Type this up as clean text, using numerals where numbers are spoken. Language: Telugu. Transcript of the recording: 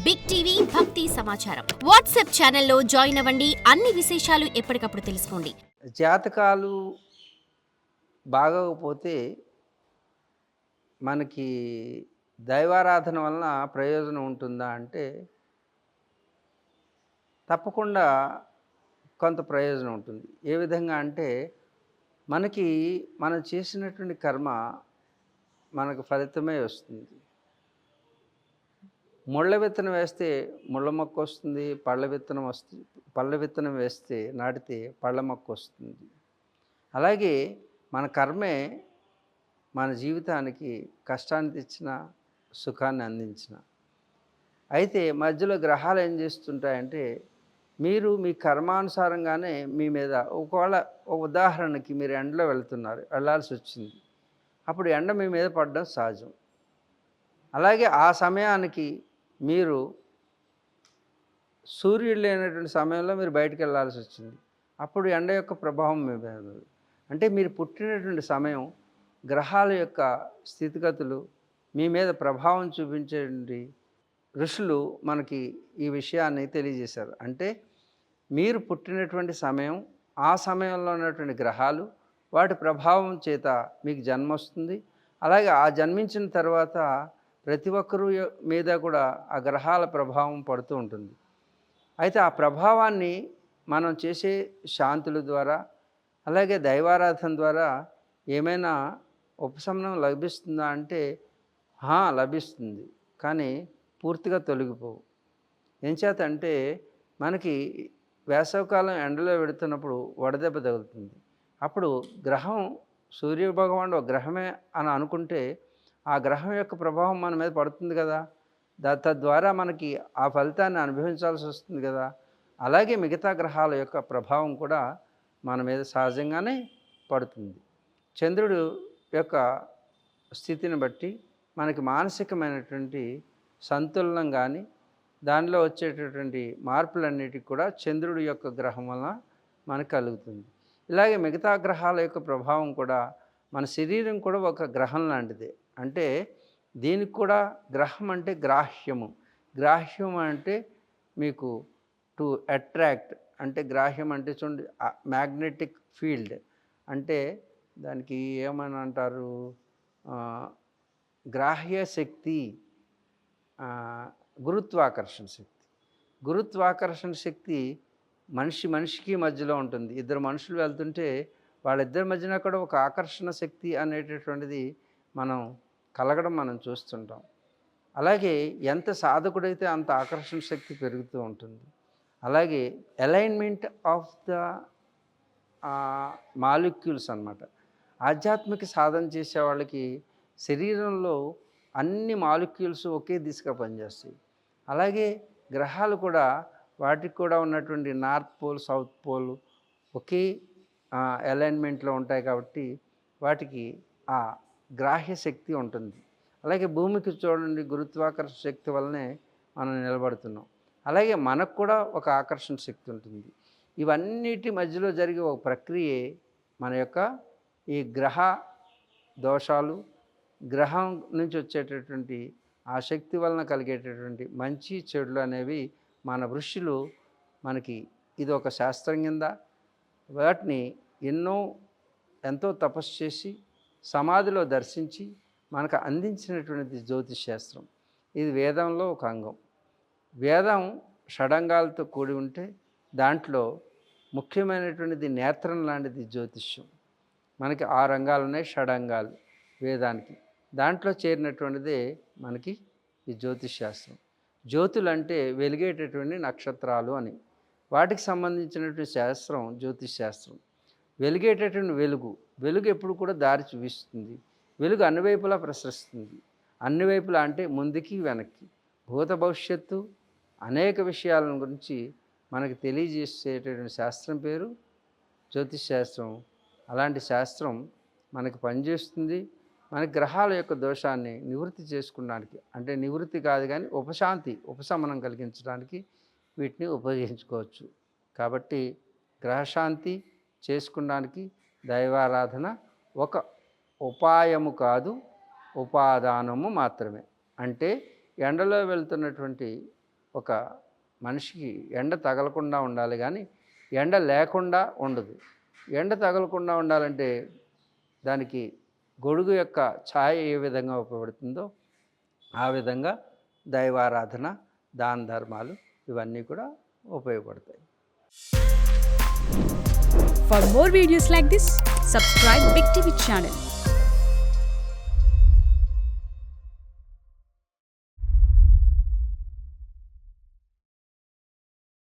బిగ్ టీవీ భక్తి సమాచారం వాట్సాప్ ఛానల్లో జాయిన్ అవ్వండి. అన్ని విశేషాలు ఎప్పటికప్పుడు తెలుసుకోండి. జాతకాలు బాగోకపోతే మనకి దైవారాధన వలన ప్రయోజనం ఉంటుందా అంటే తప్పకుండా కొంత ప్రయోజనం ఉంటుంది. ఏ విధంగా అంటే మనకి మనం చేసినటువంటి కర్మ మనకు ఫలితమే వస్తుంది. ముళ్ళ విత్తనం వేస్తే ముళ్ళ మొక్క వస్తుంది, పళ్ళ విత్తనం వేస్తే నాటితే పళ్ళ మొక్క వస్తుంది. అలాగే మన కర్మే మన జీవితానికి కష్టాన్ని తెచ్చిన, సుఖాన్ని అందించిన. అయితే మధ్యలో గ్రహాలు ఏం చేస్తుంటాయంటే మీరు మీ కర్మానుసారంగానే మీ మీద ఒకవేళ ఒక ఉదాహరణకి మీరు ఎండలో వెళ్ళాల్సి వచ్చింది. అప్పుడు ఎండ మీ మీద పడడం సహజం. అలాగే ఆ సమయానికి మీరు సూర్యుడు లేనటువంటి సమయంలో మీరు బయటికి వెళ్ళాల్సి వచ్చింది. అప్పుడు ఎండ యొక్క ప్రభావం మీ మీద ఉంది. అంటే మీరు పుట్టినటువంటి సమయం గ్రహాల యొక్క స్థితిగతులు మీ మీద ప్రభావం చూపించేటువంటి ఋషులు మనకి ఈ విషయాన్ని తెలియజేశారు. అంటే మీరు పుట్టినటువంటి సమయం, ఆ సమయంలో ఉన్నటువంటి గ్రహాలు వాటి ప్రభావం చేత మీకు జన్మ వస్తుంది. అలాగే ఆ జన్మించిన తర్వాత ప్రతి ఒక్కరు మీద కూడా ఆ గ్రహాల ప్రభావం పడుతూ ఉంటుంది. అయితే ఆ ప్రభావాన్ని మనం చేసే శాంతుల ద్వారా అలాగే దైవారాధన ద్వారా ఏమైనా ఉపశమనం లభిస్తుందా అంటే లభిస్తుంది. కానీ పూర్తిగా తొలగిపోవు. ఎంచేత అంటే మనకి వేసవికాలం ఎండలో పెడుతున్నప్పుడు వడదెబ్బ తగులుతుంది. అప్పుడు గ్రహం సూర్యభగవానుడు ఒక గ్రహమే అని అనుకుంటే ఆ గ్రహం యొక్క ప్రభావం మన మీద పడుతుంది కదా. తద్వారా మనకి ఆ ఫలితాన్ని అనుభవించాల్సి వస్తుంది కదా. అలాగే మిగతా గ్రహాల యొక్క ప్రభావం కూడా మన మీద సహజంగానే పడుతుంది. చంద్రుడు యొక్క స్థితిని బట్టి మనకి మానసికమైనటువంటి సంతులనం కానీ దానిలో వచ్చేటటువంటి మార్పులన్నిటికి కూడా చంద్రుడి యొక్క గ్రహం వలన మనకు కలుగుతుంది. ఇలాగే మిగతా గ్రహాల యొక్క ప్రభావం కూడా మన శరీరం కూడా ఒక గ్రహం లాంటిదే. అంటే దీనికి కూడా గ్రహం అంటే గ్రాహ్యము. గ్రాహ్యం అంటే మీకు టు అట్రాక్ట్ అంటే గ్రాహ్యం అంటే చూడండి మ్యాగ్నెటిక్ ఫీల్డ్ అంటే దానికి ఏమని అంటారు, గ్రాహ్య శక్తి, గురుత్వాకర్షణ శక్తి. గురుత్వాకర్షణ శక్తి మనిషికి మధ్యలో ఉంటుంది. ఇద్దరు మనుషులు వెళ్తుంటే వాళ్ళిద్దరి మధ్యన కూడా ఒక ఆకర్షణ శక్తి అనేటటువంటిది కలగడం మనం చూస్తుంటాం. అలాగే ఎంత సాధకుడైతే అంత ఆకర్షణ శక్తి పెరుగుతూ ఉంటుంది. అలాగే అలైన్మెంట్ ఆఫ్ ద మాలిక్యూల్స్ అన్నమాట. ఆధ్యాత్మిక సాధన చేసే వాళ్ళకి శరీరంలో అన్ని మాలిక్యూల్స్ ఒకే దిశగా పనిచేస్తాయి. అలాగే గ్రహాలు కూడా వాటికి కూడా ఉన్నటువంటి నార్త్ పోల్, సౌత్ పోల్ ఒకే అలైన్మెంట్లో ఉంటాయి కాబట్టి వాటికి ఆ గ్రాహ్య శక్తి ఉంటుంది. అలాగే భూమికి చూడండి గురుత్వాకర్షణ శక్తి వల్లనే మనం నిలబడుతున్నాం. అలాగే మనకు కూడా ఒక ఆకర్షణ శక్తి ఉంటుంది. ఇవన్నిటి మధ్యలో జరిగే ఒక ప్రక్రియే మన యొక్క ఈ గ్రహ దోషాలు, గ్రహం నుంచి వచ్చేటటువంటి ఆ శక్తి వలన కలిగేటటువంటి మంచి చెడులు అనేవి మన ఋషులు మనకి ఇది ఒక శాస్త్రం కింద వాటిని ఎంతో తపస్సు చేసి సమాధిలో దర్శించి మనకు అందించినటువంటిది జ్యోతిష్ శాస్త్రం. ఇది వేదంలో ఒక అంగం. వేదం షడంగాలతో కూడి ఉంటే దాంట్లో ముఖ్యమైనటువంటిది నేత్రం లాంటిది జ్యోతిష్యం. మనకి 6 అంగాలు ఉన్నాయి, షడంగాలు వేదానికి. దాంట్లో చేరినటువంటిదే మనకి ఈ జ్యోతిష్ శాస్త్రం. జ్యోతులు అంటే వెలిగేటటువంటి నక్షత్రాలు అని. వాటికి సంబంధించినటువంటి శాస్త్రం జ్యోతిష్ శాస్త్రం. వెలిగేటటువంటి వెలుగు ఎప్పుడు కూడా దారి చూపిస్తుంది. వెలుగు అన్ని వైపులా ప్రసరిస్తుంది. అన్ని వైపులా అంటే ముందుకి వెనక్కి, భూత భవిష్యత్తు అనేక విషయాల గురించి మనకి తెలియజేసేటటువంటి శాస్త్రం పేరు జ్యోతిష్ శాస్త్రం. అలాంటి శాస్త్రం మనకి పనిచేస్తుంది. మన గ్రహాల యొక్క దోషాన్ని నివృత్తి చేసుకోవడానికి, అంటే నివృత్తి కాదు కానీ ఉపశమనం కలిగించడానికి వీటిని ఉపయోగించుకోవచ్చు. కాబట్టి గ్రహశాంతి చేసుకోవడానికి దైవారాధన ఒక ఉపాయము కాదు, ఉపాదానము మాత్రమే. అంటే ఎండలో వెళ్తున్నటువంటి ఒక మనిషికి ఎండ తగలకుండా ఉండాలి, కానీ ఎండ లేకుండా ఉండదు. ఎండ తగలకుండా ఉండాలంటే దానికి గొడుగు యొక్క ఛాయ ఏ విధంగా ఉపయోగపడుతుందో ఆ విధంగా దైవారాధన, దాన ధర్మాలు ఇవన్నీ కూడా ఉపయోగపడతాయి. For more videos like this, subscribe Big TV channel.